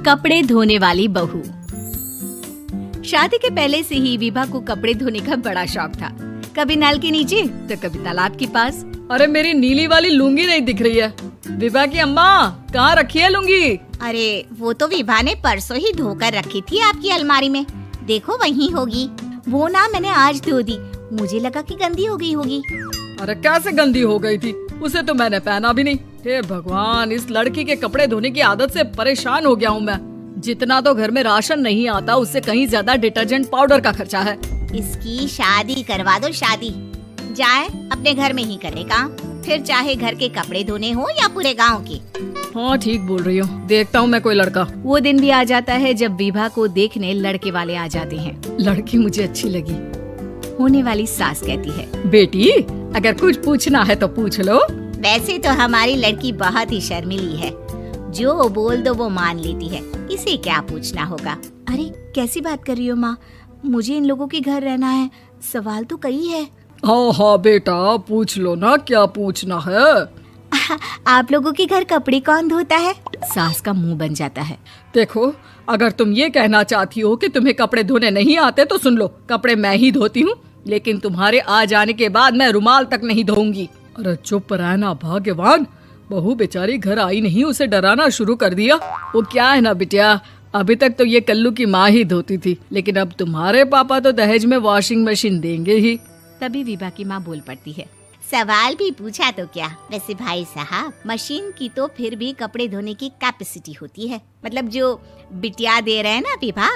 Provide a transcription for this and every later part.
कपड़े धोने वाली बहू। शादी के पहले से ही विभा को कपड़े धोने का बड़ा शौक था। कभी नल के नीचे तो कभी तालाब के पास। अरे मेरी नीली वाली लुंगी नहीं दिख रही है। विभा की अम्मा, कहाँ रखी है लुंगी? अरे वो तो विभा ने परसों ही धोकर रखी थी आपकी अलमारी में, देखो वहीं होगी। वो ना मैंने आज धो दी, मुझे लगा कि गंदी हो गई होगी। अरे कैसे गंदी हो गई थी? उसे तो मैंने पहना भी नहीं। हे भगवान, इस लड़की के कपड़े धोने की आदत से परेशान हो गया हूँ मैं। जितना तो घर में राशन नहीं आता, उससे कहीं ज्यादा डिटर्जेंट पाउडर का खर्चा है। इसकी शादी करवा दो, शादी जाए अपने घर में ही करे काम, फिर चाहे घर के कपड़े धोने हो या पूरे गांव के। हाँ ठीक बोल रही हो, देखता हूँ मैं कोई लड़का। वो दिन भी आ जाता है जब विभा को देखने लड़के वाले आ जाते हैं। लड़की मुझे अच्छी लगी। होने वाली सास कहती है, बेटी अगर कुछ पूछना है तो पूछ लो। वैसे तो हमारी लड़की बहुत ही शर्मीली है, जो बोल दो वो मान लेती है, इसे क्या पूछना होगा। अरे कैसी बात कर रही हो माँ, मुझे इन लोगों के घर रहना है, सवाल तो कई है। हाँ हाँ बेटा, पूछ लो ना, क्या पूछना है। आप लोगों के घर कपड़े कौन धोता है? सास का मुंह बन जाता है। देखो, अगर तुम ये कहना चाहती हो कि तुम्हें कपड़े धोने नहीं आते तो सुन लो, कपड़े मैं ही धोती हूँ, लेकिन तुम्हारे आ जाने के बाद मैं रुमाल तक नहीं धोऊंगी। अरे चुप रहना भाग्यवान, बहू बेचारी घर आई नहीं, उसे डराना शुरू कर दिया। वो क्या है ना बिटिया, अभी तक तो ये कल्लू की माँ ही धोती थी, लेकिन अब तुम्हारे पापा तो दहेज में वॉशिंग मशीन देंगे ही। तभी विभा की माँ बोल पड़ती है, सवाल भी पूछा तो क्या। वैसे भाई साहब, मशीन की तो फिर भी कपड़े धोने की कैपेसिटी होती है। मतलब जो बिटिया दे रहे हैं ना विभा,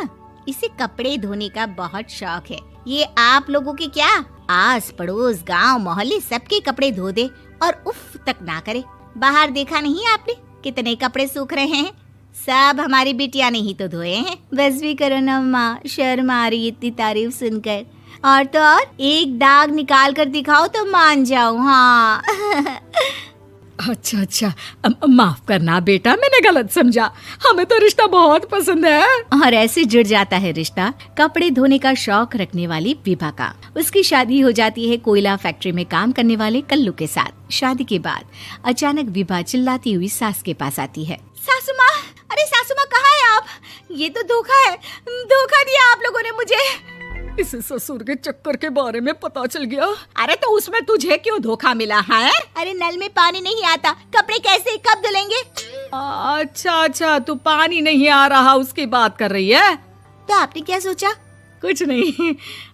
इसे कपड़े धोने का बहुत शौक है। ये आप लोगों के क्या, आस पड़ोस गांव मोहल्ले सबके कपड़े धो दे और उफ तक ना करे। बाहर देखा नहीं आपने कितने कपड़े सूख रहे हैं? सब हमारी बिटिया ने ही तो धोए हैं। बस भी करो ना माँ, शर्म आ रही इतनी तारीफ सुनकर। और तो और एक दाग निकाल कर दिखाओ तो मान जाओ। हाँ अच्छा, माफ करना बेटा, मैंने गलत समझा। हमें तो रिश्ता बहुत पसंद है। और ऐसे जुड़ जाता है रिश्ता कपड़े धोने का शौक रखने वाली विभा का। उसकी शादी हो जाती है कोयला फैक्ट्री में काम करने वाले कल्लू के साथ। शादी के बाद अचानक विभा चिल्लाती हुई सास के पास आती है। सासू माँ, अरे सासू माँ कहाँ है आप? ये तो धोखा है, धोखा दिया आप लोगों ने मुझे। इसे ससुर के चक्कर के बारे में पता चल गया। अरे तो उसमें तुझे क्यों धोखा मिला है? अरे नल में पानी नहीं आता, कपड़े कैसे कब धुलेंगे? अच्छा, तू पानी नहीं आ रहा उसकी बात कर रही है। तो आपने क्या सोचा? कुछ नहीं।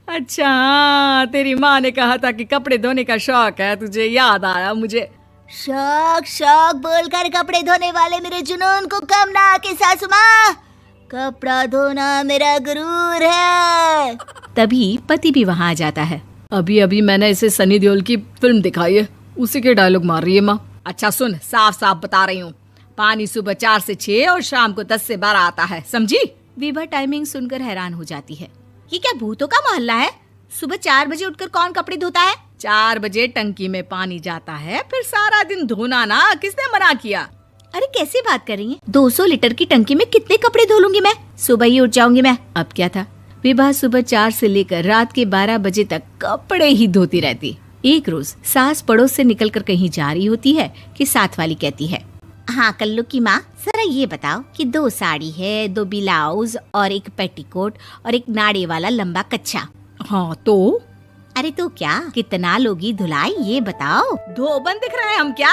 अच्छा, तेरी माँ ने कहा था कि कपड़े धोने का शौक है तुझे, याद आया मुझे। शौक बोलकर कपड़े धोने वाले मेरे जुनून को कम ना आके सासू माँ, कपड़ा धोना मेरा गुरूर है। तभी पति भी वहाँ आ जाता है। अभी मैंने इसे सनी देओल की फिल्म दिखाई है, उसी के डायलॉग मार रही है माँ। अच्छा सुन, साफ साफ बता रही हूँ, पानी सुबह 4 से 6 और शाम को 10 से 12 आता है, समझी? विभा टाइमिंग सुनकर हैरान हो जाती है। ये क्या भूतों का मोहल्ला है? सुबह 4 बजे उठकर कौन कपड़े धोता है? 4 बजे टंकी में पानी जाता है, फिर सारा दिन धोना ना, किसने मना किया? अरे कैसी बात कर रही हैं? 200 लीटर की टंकी में कितने कपड़े धो लूंगी मैं? सुबह ही उठ जाऊंगी मैं। अब क्या था, विभा सुबह 4 से लेकर रात के 12 बजे तक कपड़े ही धोती रहती। एक रोज सास पड़ोस से निकलकर कहीं जा रही होती है कि साथ वाली कहती है, हाँ कल्लू की माँ, जरा ये बताओ कि 2 साड़ी है, 2 ब्लाउज और एक पेटीकोट और एक नाड़े वाला लंबा कच्छा। हाँ तो? अरे तो क्या, कितना लोगी धुलाई ये बताओ। धोबन दिख रहे हैं हम क्या?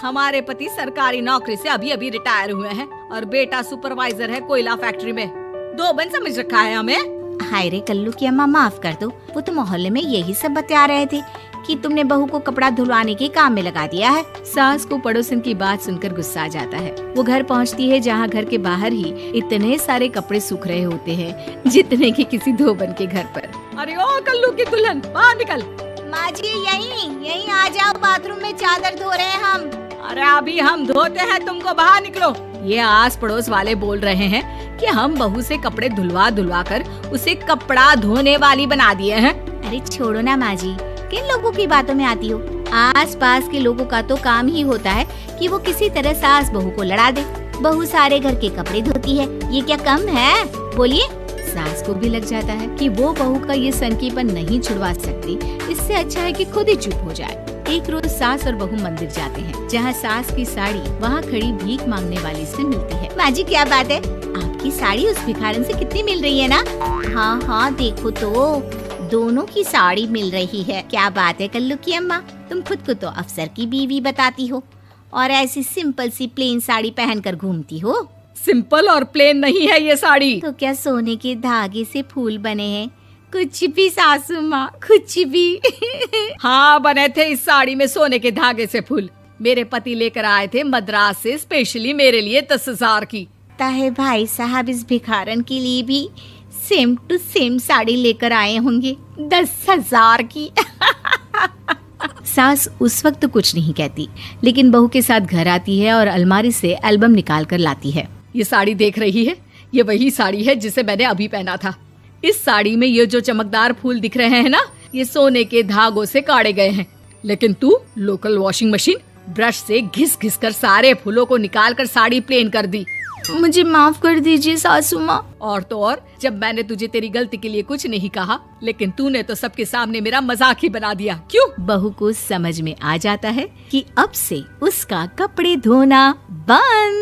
हमारे पति सरकारी नौकरी से अभी रिटायर हुए हैं और बेटा सुपरवाइजर है कोयला फैक्ट्री में। धोबन समझ रखा है हमें। हाय रे कल्लू की अम्मा, माफ कर दो, वो तो मोहल्ले में यही सब बता रहे थे कि तुमने बहू को कपड़ा धुलवाने के काम में लगा दिया है। सास को पड़ोसन की बात सुनकर गुस्सा आ जाता है। वो घर पहुंचती है जहां घर के बाहर ही इतने सारे कपड़े सूख रहे होते हैं जितने कि किसी धोबन के घर पर। अरे ओ कल्लू की दुल्हन, बाहर निकल। माँ जी यहीं आ जाओ, बाथरूम में चादर धो रहे हैं हम। अरे अभी हम धोते हैं, तुमको बाहर निकलो। ये आस पड़ोस वाले बोल रहे हैं कि हम बहू से कपड़े धुलवा कर उसे कपड़ा धोने वाली बना दिए हैं। अरे छोड़ो ना माँ जी, किन लोगों की बातों में आती हो? आस पास के लोगों का तो काम ही होता है कि वो किसी तरह सास बहू को लड़ा दे। बहू सारे घर के कपड़े धोती है, ये क्या कम है? बोलिए। सास को भी लग जाता है कि वो बहू का ये सनकीपन नहीं छुड़वा सकती, इससे अच्छा है कि खुद ही चुप हो जाए। एक रोज सास और बहू मंदिर जाते हैं, जहाँ सास की साड़ी वहाँ खड़ी भीख मांगने वाली से मिलती है। माँ जी क्या बात है? आप आपकी साड़ी उस भिखारन से कितनी मिल रही है ना? हाँ हाँ देखो तो, दोनों की साड़ी मिल रही है। क्या बात है कल्लू की अम्मा, तुम खुद को तो अफसर की बीवी बताती हो और ऐसी सिंपल सी प्लेन साड़ी पहनकर घूमती हो। सिंपल और प्लेन नहीं है ये साड़ी। तो क्या सोने के धागे से फूल बने हैं? कुछ भी सासू माँ, कुछ भी। हाँ बने थे इस साड़ी में सोने के धागे से फूल। मेरे पति लेकर आए थे मद्रास से स्पेशली मेरे लिए 10,000 की। ताहे भाई साहब इस भिखारन के लिए भी सेम टू सेम साड़ी लेकर आए होंगे 10,000 की। सास उस वक्त तो कुछ नहीं कहती, लेकिन बहू के साथ घर आती है और अलमारी से एल्बम निकाल कर लाती है। ये साड़ी देख रही है, ये वही साड़ी है जिसे मैंने अभी पहना था। इस साड़ी में ये जो चमकदार फूल दिख रहे हैं ना, ये सोने के धागों से काढ़े गए हैं। लेकिन तू लोकल वॉशिंग मशीन ब्रश से घिस घिस कर सारे फूलों को निकाल कर साड़ी प्लेन कर दी। मुझे माफ कर दीजिए सासू माँ। और तो और, जब मैंने तुझे तेरी गलती के लिए कुछ नहीं कहा, लेकिन तूने तो सबके सामने मेरा मजाक ही बना दिया। क्यों? बहू को समझ में आ जाता है कि अब से उसका कपड़े धोना बंद।